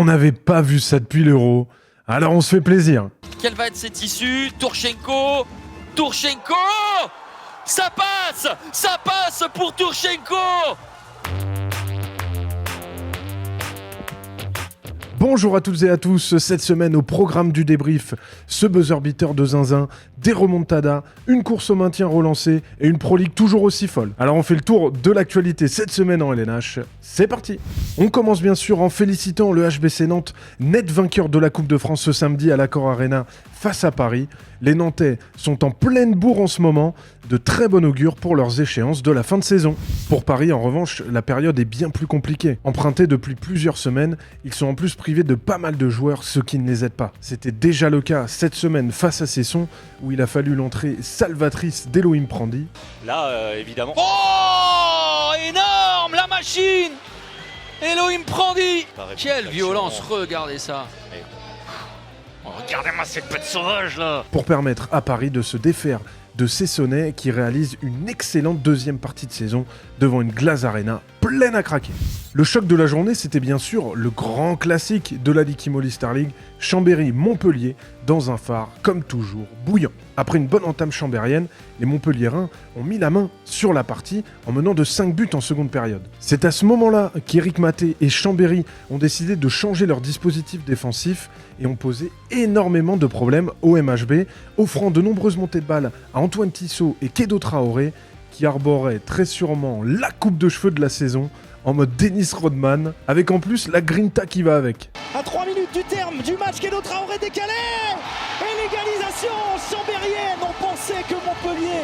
On n'avait pas vu ça depuis l'Euro, alors on se fait plaisir. Quelle va être cette issue? Tourchenko, ça passe pour Tourchenko. Bonjour à toutes et à tous, cette semaine au programme du débrief, ce buzzer beater de zinzin, des remontadas, une course au maintien relancée et une Pro League toujours aussi folle. Alors on fait le tour de l'actualité cette semaine en LNH, c'est parti. On commence bien sûr en félicitant le HBC Nantes, net vainqueur de la Coupe de France ce samedi à l'Accor Arena face à Paris. Les Nantais sont en pleine bourre en ce moment, de très bon augure pour leurs échéances de la fin de saison. Pour Paris, en revanche, la période est bien plus compliquée. Empruntés depuis plusieurs semaines, ils sont en plus privés de pas mal de joueurs, ce qui ne les aide pas. C'était déjà le cas cette semaine face à Cesson, où il a fallu l'entrée salvatrice d'Elohim Prandi. Là, évidemment... Oh, énorme, la machine Elohim Prandi. Quelle violence, regardez ça. Regardez-moi cette bête sauvage là. Pour permettre à Paris de se défaire de Cessonnais qui réalise une excellente deuxième partie de saison devant une Glace Arena pleine à craquer. Le choc de la journée, c'était bien sûr le grand classique de la Ligue Imoli Star League, Chambéry-Montpellier, dans un phare, comme toujours, bouillant. Après une bonne entame chambérienne, les Montpelliérains ont mis la main sur la partie en menant de 5 buts en seconde période. C'est à ce moment-là qu'Éric Maté et Chambéry ont décidé de changer leur dispositif défensif et ont posé énormément de problèmes au MHB, offrant de nombreuses montées de balles à Antoine Tissot et Kedo Traoré, qui arboraient très sûrement la coupe de cheveux de la saison, en mode Dennis Rodman, avec en plus la grinta qui va avec. À 3 minutes du terme du match, Kedo Traoré décalé. Et l'égalisation chambérienne. On pensait que Montpellier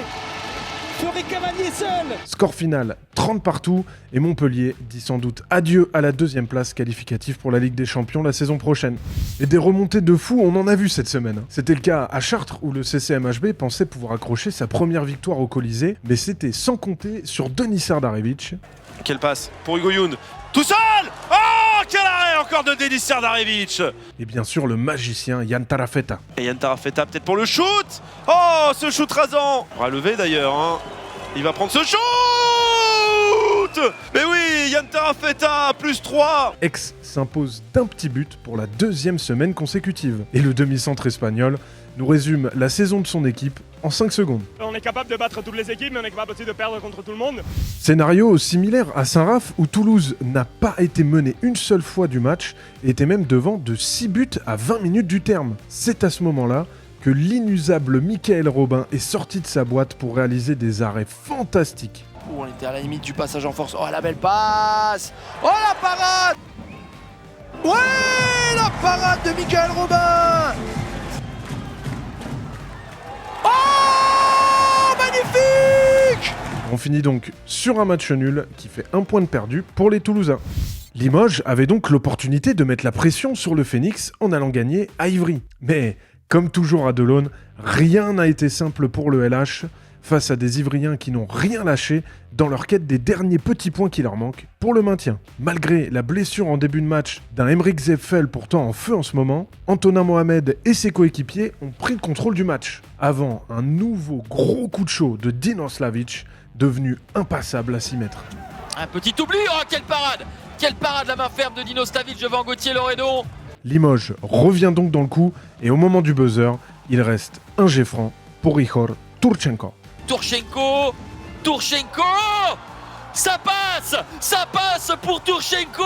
ferait cavalier seul. Score final 30 partout et Montpellier dit sans doute adieu à la deuxième place qualificative pour la Ligue des Champions la saison prochaine. Et des remontées de fou, on en a vu cette semaine. C'était le cas à Chartres où le CCMHB pensait pouvoir accrocher sa première victoire au Colisée, mais c'était sans compter sur Denis Serdarevic. Quelle passe pour Hugo Youn. Tout seul. Oh, quel arrêt encore de Denis Serdarevic. Et bien sûr le magicien Yann Tarafeta. Et Yann Tarafeta peut-être pour le shoot. Oh, ce shoot rasant. Relevé d'ailleurs, hein. Il va prendre ce shoot. Mais oui, Yann Tarafeta, plus 3. Aix s'impose d'un petit but pour la deuxième semaine consécutive. Et le demi-centre espagnol nous résume la saison de son équipe en 5 secondes. On est capable de battre toutes les équipes, mais on est capable aussi de perdre contre tout le monde. Scénario similaire à Saint-Raph où Toulouse n'a pas été mené une seule fois du match et était même devant de 6 buts à 20 minutes du terme. C'est à ce moment-là que l'inusable Michael Robin est sorti de sa boîte pour réaliser des arrêts fantastiques. On était à la limite du passage en force. Oh la belle passe. Oh la parade. Ouais, la parade de Michael Robin. Oh, magnifique. On finit donc sur un match nul qui fait un point de perdu pour les Toulousains. Limoges avait donc l'opportunité de mettre la pression sur le Phoenix en allant gagner à Ivry. Mais comme toujours à Delaune, rien n'a été simple pour le LH face à des Ivriens qui n'ont rien lâché dans leur quête des derniers petits points qui leur manquent pour le maintien. Malgré la blessure en début de match d'un Emeric Zepfel pourtant en feu en ce moment, Antonin Mohamed et ses coéquipiers ont pris le contrôle du match, avant un nouveau gros coup de chaud de Dino Slavic, devenu impassable à 6 mètres. Un petit oubli, oh quelle parade la main ferme de Dino Slavic devant Gauthier Loredon. Limoges revient donc dans le coup et au moment du buzzer, il reste un jet franc pour Ihor Turchenko. Tourchenko, ça passe pour Tourchenko.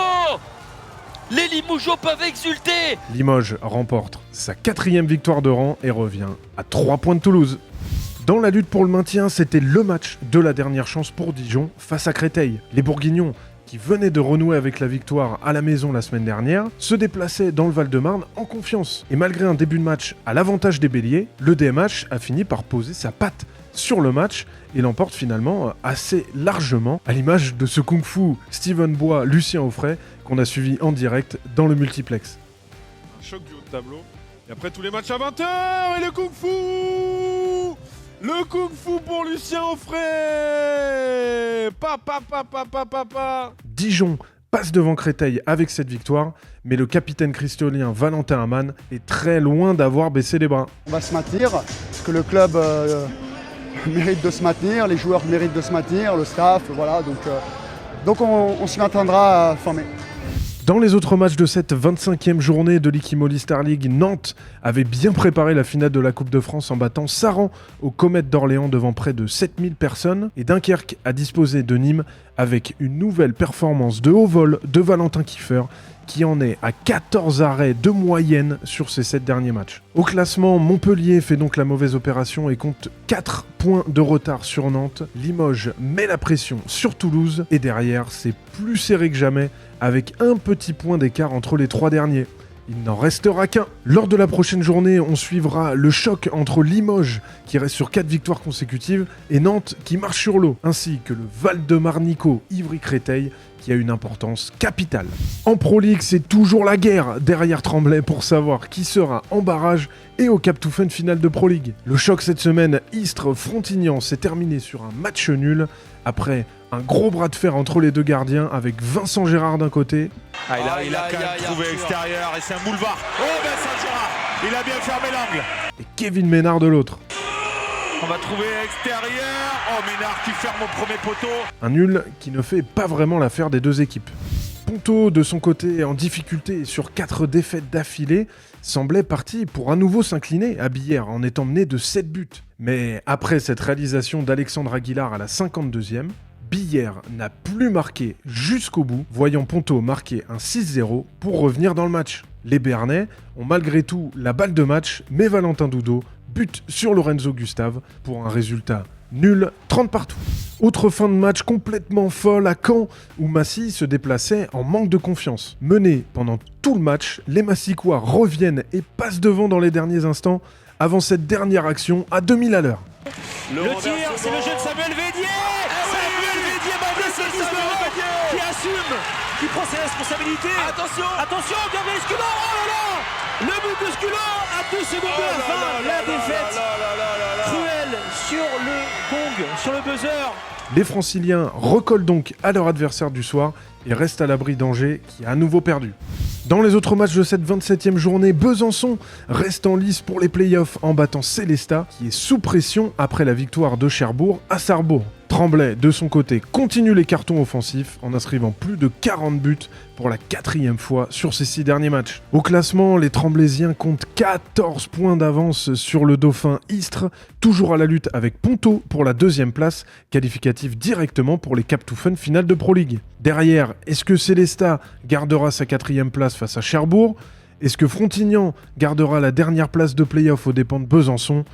Les Limougeaux peuvent exulter. Limoges remporte sa 4e victoire de rang et revient à 3 points de Toulouse. Dans la lutte pour le maintien, c'était le match de la dernière chance pour Dijon face à Créteil. Les Bourguignons, qui venaient de renouer avec la victoire à la maison la semaine dernière, se déplaçaient dans le Val-de-Marne en confiance. Et malgré un début de match à l'avantage des Béliers, le DMH a fini par poser sa patte sur le match et l'emporte finalement assez largement, à l'image de ce kung-fu Steven Bois, Lucien Offray, qu'on a suivi en direct dans le multiplex. Un choc du haut de tableau. Et après tous les matchs à 20h et le kung-fu. Le kung-fu pour Lucien Offray. Pa. Dijon passe devant Créteil avec cette victoire, mais le capitaine christolien Valentin Amann est très loin d'avoir baissé les bras. On va se maintenir, parce que le club mérite de se maintenir, les joueurs méritent de se maintenir, le staff, voilà, donc on s'y attendra à fin mai. Dans les autres matchs de cette 25e journée de l'Ikimoli Star League, Nantes avait bien préparé la finale de la Coupe de France en battant Saran aux Comètes d'Orléans devant près de 7000 personnes, et Dunkerque a disposé de Nîmes avec une nouvelle performance de haut vol de Valentin Kiefer, qui en est à 14 arrêts de moyenne sur ses 7 derniers matchs. Au classement, Montpellier fait donc la mauvaise opération et compte 4 points de retard sur Nantes. Limoges met la pression sur Toulouse et derrière, c'est plus serré que jamais avec un petit point d'écart entre les 3 derniers. Il n'en restera qu'un. Lors de la prochaine journée, on suivra le choc entre Limoges, qui reste sur 4 victoires consécutives, et Nantes, qui marche sur l'eau, ainsi que le Val-de-Marnico Ivry-Créteil, qui a une importance capitale. En Pro League, c'est toujours la guerre derrière Tremblay pour savoir qui sera en barrage et au Cap to Fun finale de Pro League. Le choc cette semaine, Istres-Frontignan s'est terminé sur un match nul, après un gros bras de fer entre les deux gardiens avec Vincent Gérard d'un côté. Il a quand même trouvé extérieur et c'est un boulevard. Oh Vincent Gérard, il a bien fermé l'angle. Et Kevin Ménard de l'autre. On va trouver extérieur. Oh Ménard qui ferme au premier poteau. Un nul qui ne fait pas vraiment l'affaire des deux équipes. Ponto, de son côté, en difficulté sur 4 défaites d'affilée, semblait parti pour à nouveau s'incliner à Billère en étant mené de 7 buts. Mais après cette réalisation d'Alexandre Aguilar à la 52e, Billère n'a plus marqué jusqu'au bout, voyant Ponto marquer un 6-0 pour revenir dans le match. Les Béarnais ont malgré tout la balle de match, mais Valentin Dudot bute sur Lorenzo Gustave pour un résultat nul, 30 partout. Autre fin de match complètement folle à Caen, où Massy se déplaçait en manque de confiance. Menés pendant tout le match, les Massicois reviennent et passent devant dans les derniers instants, avant cette dernière action à 2000 à l'heure. Le tir, c'est le jeu de Samuel Védier. Samuel Védier, qui assume, qui prend ses responsabilités. Attention, Gabriel Sculo. Oh là là, le but de Sculo à 2 secondes de la fin. La défaite cruelle sur le gong, sur le buzzer. Les Franciliens recollent donc à leur adversaire du soir et restent à l'abri d'Angers qui a à nouveau perdu. Dans les autres matchs de cette 27e journée, Besançon reste en lice pour les playoffs en battant Célestat, qui est sous pression après la victoire de Cherbourg à Sarrebourg. Tremblay, de son côté, continue les cartons offensifs en inscrivant plus de 40 buts pour la 4e fois sur ses 6 derniers matchs. Au classement, les Tremblaysiens comptent 14 points d'avance sur le dauphin Istres, toujours à la lutte avec Ponto pour la 2e place, qualificative directement pour les Cap to Fun finales de Pro League. Derrière, est-ce que Célestat gardera sa 4e place face à Cherbourg ? Est-ce que Frontignan gardera la dernière place de play-off aux dépens de Besançon ?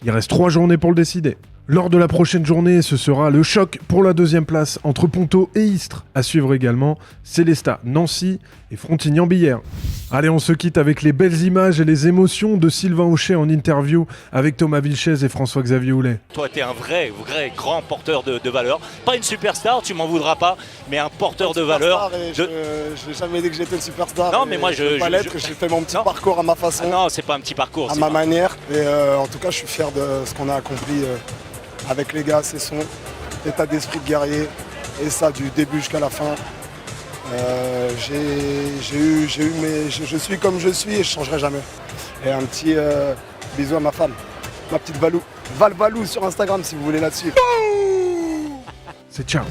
Il reste 3 journées pour le décider. Lors de la prochaine journée, ce sera le choc pour la 2e place entre Ponto et Istres. À suivre également Célestat, Nancy et Frontignan-Billère. Allez, on se quitte avec les belles images et les émotions de Sylvain Auchet en interview avec Thomas Vilches et François-Xavier Houlet. Toi, t'es un vrai grand porteur de valeur. Pas une superstar, tu m'en voudras pas, mais un porteur de valeur. Je n'ai jamais dit que j'étais une superstar. Non, mais moi, j'ai fait mon petit parcours à ma façon. Ah non, c'est pas un petit parcours. À ma manière. Et en tout cas, je suis fier de ce qu'on a accompli avec les gars. C'est son état d'esprit de guerrier. Et ça, du début jusqu'à la fin. Je suis comme je suis et je changerai jamais. Et un petit bisou à ma femme, ma petite Valou. Val Valou sur Instagram si vous voulez la suivre. C'est ciao.